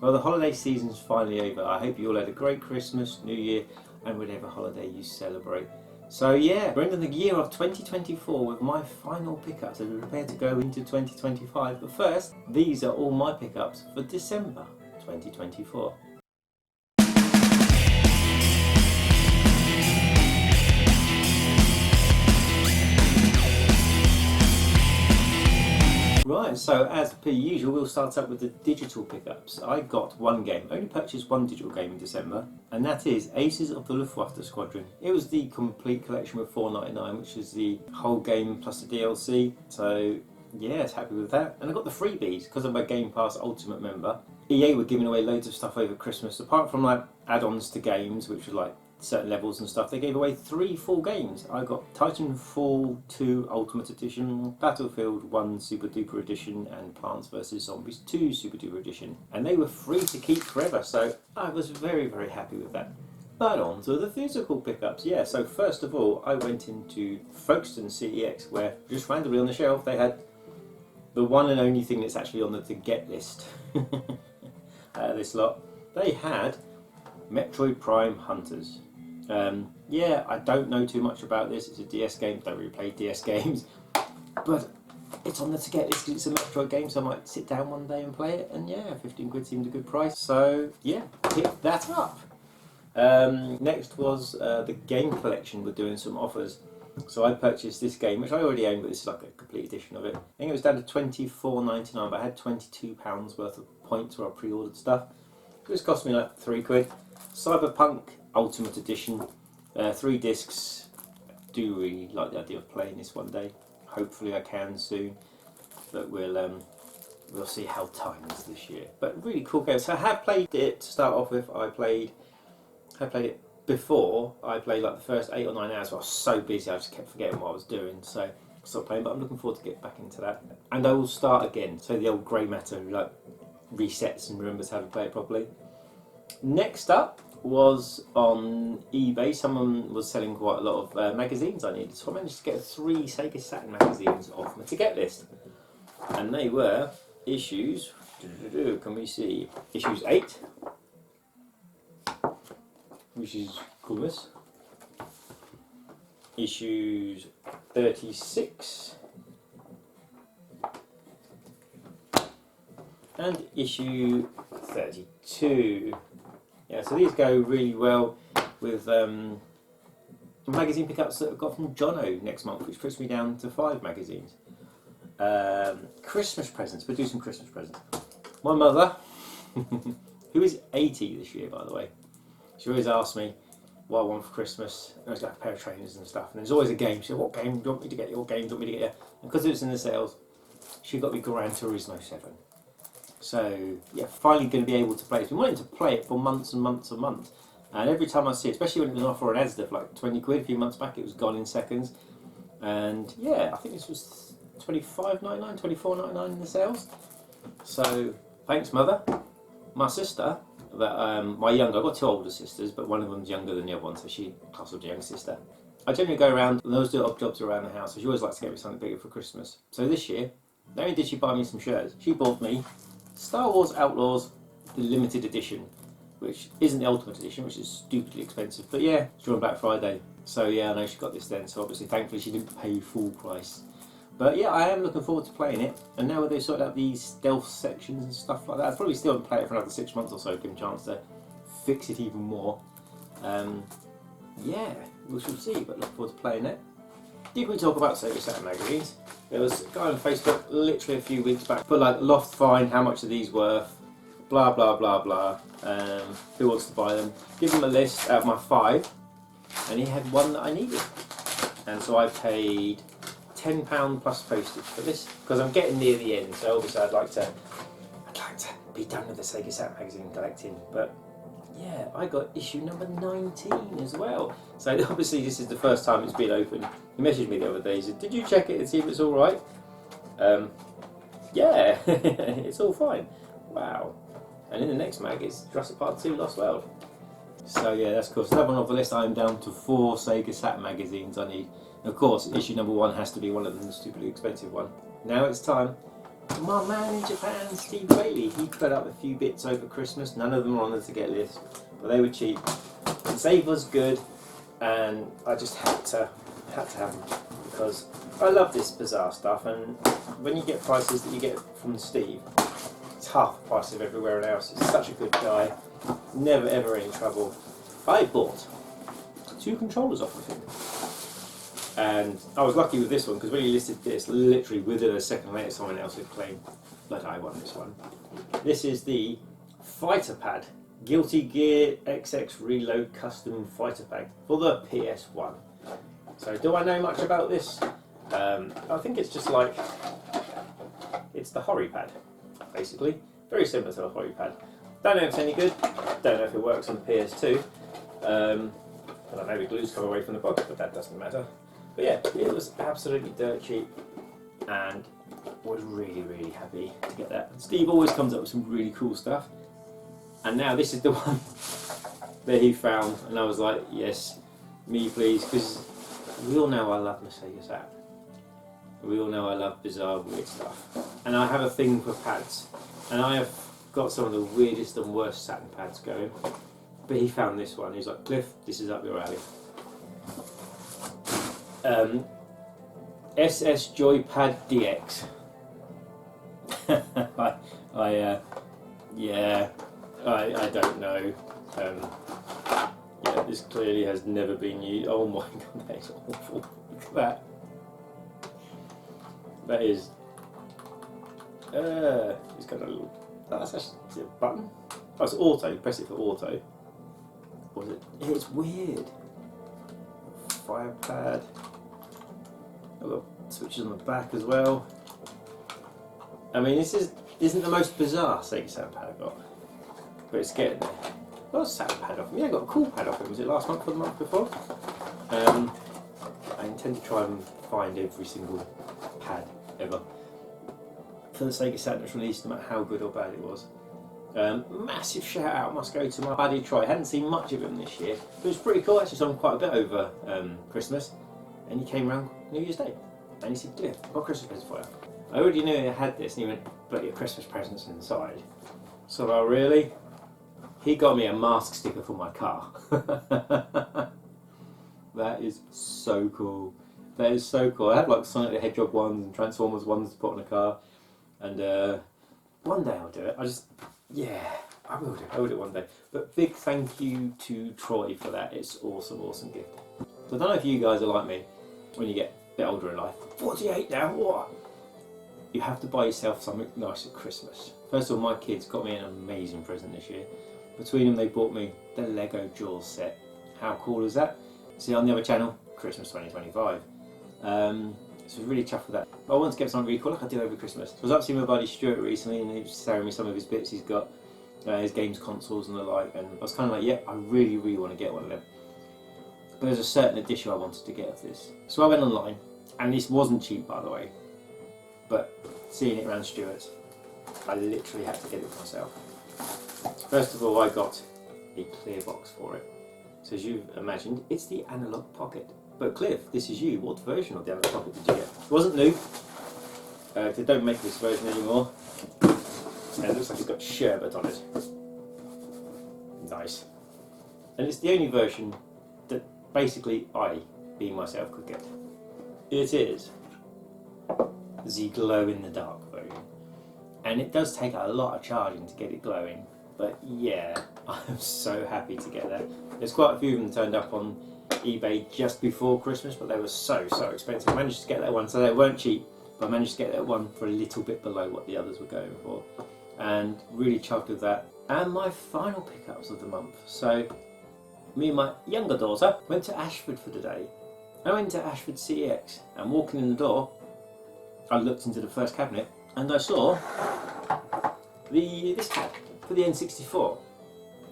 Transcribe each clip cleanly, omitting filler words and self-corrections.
Well, the holiday season's finally over. I hope you all had a great Christmas, New Year, and whatever holiday you celebrate. So yeah, we're ending the year of 2024 with my final pickups as we prepare to go into 2025. But first, these are all my pickups for December 2024. Right, so as per usual, we'll start up with the digital pickups. I got one game, only purchased one digital game in December, and that is Aces of the Luftwaffe Squadron. It was the complete collection with $4.99, which is the whole game plus the DLC. So yes, happy with that. And I got the freebies because I'm a Game Pass Ultimate member. EA were giving away loads of stuff over Christmas, apart from like add-ons to games, which were like certain levels and stuff. They gave away 3 full games. I got Titanfall 2 Ultimate Edition, Battlefield 1 Super Duper Edition, and Plants vs Zombies 2 Super Duper Edition, and they were free to keep forever, so I was very, very happy with that. But on to the physical pickups. Yeah, so first of all, I went into Folkestone CEX, where just randomly on the shelf they had the one and only thing that's actually on the to get list. This lot. They had Metroid Prime Hunters. Yeah, I don't know too much about this. It's a DS game. Don't really play DS games, but it's on the to get list because it's a Metroid game, so I might sit down one day and play it. And yeah, 15 quid seemed a good price. So yeah, pick that up. Next was the game collection. We're doing some offers. So I purchased this game, which I already own, but this is like a complete edition of it. I think it was down to £24.99, but I had £22 worth of points where I pre-ordered stuff. This cost me like 3 quid. Cyberpunk Ultimate Edition, 3 discs. Do really like the idea of playing this one day. Hopefully I can soon, but we'll see how time is this year. But really cool game. So I have played it to start off with. I played it before. I played like the first 8 or 9 hours. But I was so busy I just kept forgetting what I was doing. So I stopped playing. But I'm looking forward to get back into that. And I will start again. So the old grey matter like resets and remembers how to play it properly. Next up was on eBay. Someone was selling quite a lot of magazines I needed, so I managed to get 3 Sega Saturn magazines off my to get list, and they were issues. Can we see issues 8, which is coolness. Issues 36. And issue 32. Yeah, so these go really well with magazine pickups that I've got from Jono next month, which puts me down to 5 magazines. Christmas presents. We'll do some Christmas presents. My mother, who is 80 this year, by the way, she always asks me what I want for Christmas. I always got a pair of trainers and stuff, and there's always a game. She said, "What game do you want me to get you? What game do you want me to get you?" And because it was in the sales, she got me Gran Turismo 7. So yeah, finally going to be able to play it. I've been wanting to play it for months and months and months, and every time I see it, especially when it was on offer on Asda for like 20 quid a few months back, it was gone in seconds. And yeah, I think this was £25.99, £24.99 in the sales. So thanks, mother. My sister, that my younger, I've got 2 older sisters, but one of them's younger than the other one, so she classed as a young sister. I generally go around and those do odd jobs around the house, so she always likes to get me something bigger for Christmas. So this year, not only did she buy me some shirts, she bought me Star Wars Outlaws, the limited edition, which isn't the Ultimate Edition, which is stupidly expensive, but yeah, it's during Black Friday. So yeah, I know she got this then, so obviously thankfully she didn't pay full price. But yeah, I am looking forward to playing it, and now they sorted out these stealth sections and stuff like that, I'll probably still play it for another 6 months or so, give them a chance to fix it even more. Yeah, we shall see, but look forward to playing it. Did we talk about Sega Saturn magazines? There was a guy on Facebook literally a few weeks back, put like loft find, how much are these worth, blah blah blah blah, who wants to buy them, give him a list out of my 5, and he had one that I needed, and so I paid £10 plus postage for this, because I'm getting near the end, so obviously I'd like to be done with the Sega Saturn magazine collecting, but yeah, I got issue number 19 as well. So obviously this is the first time it's been opened. He messaged me the other day, he said, "Did you check it and see if it's alright?" Yeah, it's all fine. Wow. And in the next mag it's Jurassic Park 2 Lost World. So yeah, that's cool. So that one off the list, I'm down to 4 Sega Saturn magazines I need. And of course, issue number 1 has to be one of them, the stupidly expensive one. Now it's time My man in Japan, Steve Bailey, he put up a few bits over Christmas. None of them are on the to get list, but they were cheap. The save was good, and I just had to have them because I love this bizarre stuff. And when you get prices that you get from Steve, it's half the price of everywhere else. He's such a good guy, never ever any trouble. I bought 2 controllers off of him. And I was lucky with this one because when he listed this, literally within a second later, someone else had claimed that I won this one. This is the Fighter Pad, Guilty Gear XX Reload Custom Fighter Pad for the PS1. So, do I know much about this? I think it's just like it's the Hori Pad, basically, very similar to the Hori Pad. Don't know if it's any good. Don't know if it works on the PS2. I don't know, the glue's come away from the box, but that doesn't matter. But yeah, it was absolutely dirt cheap, and was really, really happy to get that. Steve always comes up with some really cool stuff, and now this is the one that he found, and I was like, yes, me please, because we all know I love Sega Saturn. We all know I love bizarre, weird stuff, and I have a thing for pads, and I have got some of the weirdest and worst Saturn pads going. But he found this one. He's like, Cliff, this is up your alley. SS Joypad DX. I don't know. Yeah, this clearly has never been used. Oh my god, that is awful. Look at that. That is. It's got a little. That's actually is it a button. Oh, it's auto. You press it for auto. What is it? Yeah, it's weird. Fire pad. I've got switches on the back as well. I mean, this isn't the most bizarre Sega Saturn pad I've got, but it's getting there. I got a Saturn pad off him. Yeah, I got a cool pad off him. Was it last month or the month before? I intend to try and find every single pad ever for the Sega Saturn that's released, no matter how good or bad it was. Massive shout out must go to my buddy Troy. I hadn't seen much of him this year, but it was pretty cool. Actually, saw him quite a bit over Christmas, and he came round New Year's Day, and he said, "Cliff, I've got a Christmas present for you." I already knew I had this, and he went, "But your Christmas present's inside." So, oh really? He got me a mask sticker for my car. That is so cool. That is so cool. I had like Sonic the Hedgehog ones and Transformers ones to put on a car, and one day I'll do it. Yeah, I will do it. I will do it one day. But big thank you to Troy for that. It's awesome, awesome gift. So I don't know if you guys are like me when you get a bit older in life. 48 now, what? You have to buy yourself something nice at Christmas. First of all, my kids got me an amazing present this year. Between them, they bought me the Lego Jaws set. How cool is that? See on the other channel, Christmas 2025. So I was really chuffed with that. But I want to get something really cool like I do over Christmas. So I was up to see my buddy Stuart recently, and he was showing me some of his bits he's got, his games consoles and the like, and I was kind of like, yeah, I really, really want to get one of them. But there's a certain edition I wanted to get of this. So I went online, and this wasn't cheap, by the way, but seeing it around Stuart's, I literally had to get it for myself. First of all, I got a clear box for it. So as you've imagined, it's the Analog Pocket. But Cliff, this is you. What version of the Analog Pocket did you get? It wasn't new. They don't make this version anymore. And it looks like it's got sherbet on it. Nice. And it's the only version that basically I, being myself, could get. It is the glow-in-the-dark version. And it does take a lot of charging to get it glowing. But yeah, I'm so happy to get that. There's quite a few of them turned up on eBay just before Christmas, but they were so expensive. I managed to get that one, so they weren't cheap, but I managed to get that one for a little bit below what the others were going for. And really chuffed with that. And my final pickups of the month. So, me and my younger daughter went to Ashford for the day. I went to Ashford CEX, and walking in the door, I looked into the first cabinet, and I saw this pad for the N64.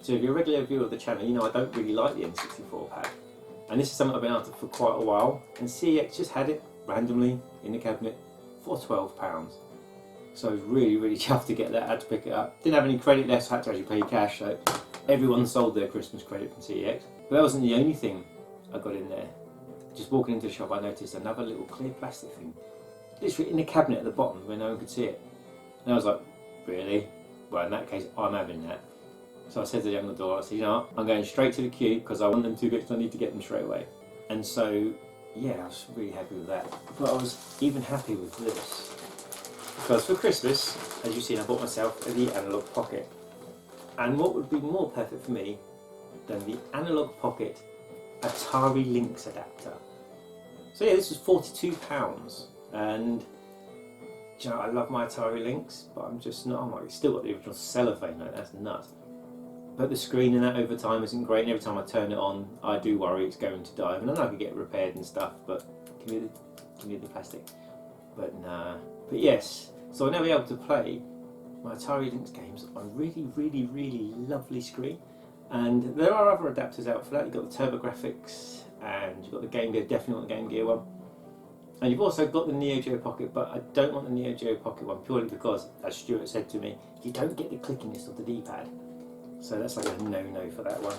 So if you're a regular viewer of the channel, you know I don't really like the N64 pad. And this is something I've been after for quite a while, and CEX just had it randomly in the cabinet for £12. So I was really chuffed to get that. I had to pick it up. Didn't have any credit left, so I had to actually pay cash, so everyone sold their Christmas credit from CEX. But that wasn't the only thing I got in there. Just walking into the shop, I noticed another little clear plastic thing, literally in the cabinet at the bottom where no one could see it. And I was like, really? Well, in that case, I'm having that. So I said to the young door, I said, you know what, I'm going straight to the queue because I want them 2 bits and I need to get them straight away. And so, yeah, I was really happy with that. But I was even happy with this. Because for Christmas, as you've seen, I bought myself the Analog Pocket. And what would be more perfect for me than the Analog Pocket Atari Lynx adapter? So yeah, this was £42. And do you know, I love my Atari Lynx, but I'm just not, I'm like, still got the original cellophane, like, that's nuts. But the screen in that over time isn't great, and every time I turn it on, I do worry it's going to die. And I know I could get it repaired and stuff, but give me the plastic. But nah. But yes, so I'll now be able to play my Atari Lynx games on a really, really, really lovely screen. And there are other adapters out for that. You've got the TurboGrafx, and you've got the Game Gear, definitely want the Game Gear one. And you've also got the Neo Geo Pocket, but I don't want the Neo Geo Pocket one purely because, as Stuart said to me, you don't get the clickiness of the D-pad. So that's like a no-no for that one.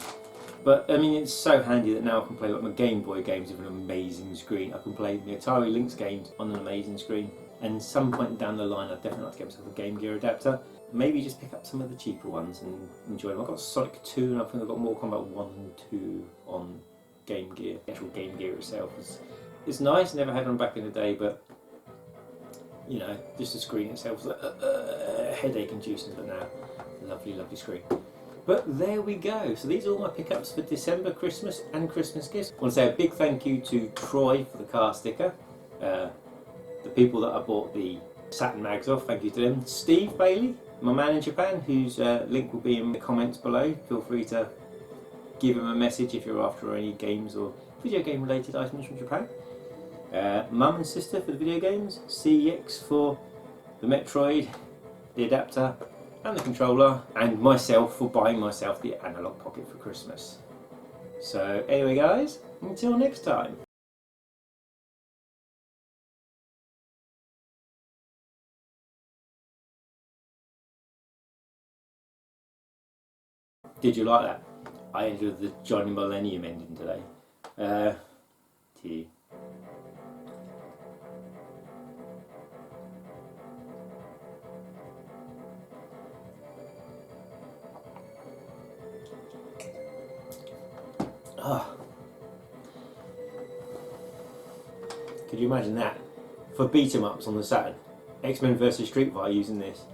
But I mean, it's so handy that now I can play like my Game Boy games with an amazing screen. I can play the Atari Lynx games on an amazing screen. And some point down the line, I'd definitely like to get myself a Game Gear adapter. Maybe just pick up some of the cheaper ones and enjoy them. I've got Sonic 2 and I think I've got Mortal Kombat 1 and 2 on Game Gear. The actual Game Gear itself is nice. Never had one back in the day, but you know, just the screen itself was like headache inducing. But now, lovely, lovely screen. But there we go. So these are all my pickups for December, Christmas and Christmas gifts. I want to say a big thank you to Troy for the car sticker. The people that I bought the Saturn mags off, thank you to them. Steve Bailey, my man in Japan, whose link will be in the comments below. Feel free to give him a message if you're after any games or video game related items from Japan. Mum and sister for the video games. CEX for the Metroid, the adapter and the controller, and myself for buying myself the Analog Pocket for Christmas. So anyway guys, until next time. Did you like that? I ended with the Johnny Millennium ending today. Could you imagine that? For beat 'em ups on the Saturn, X-Men vs Street Fighter using this.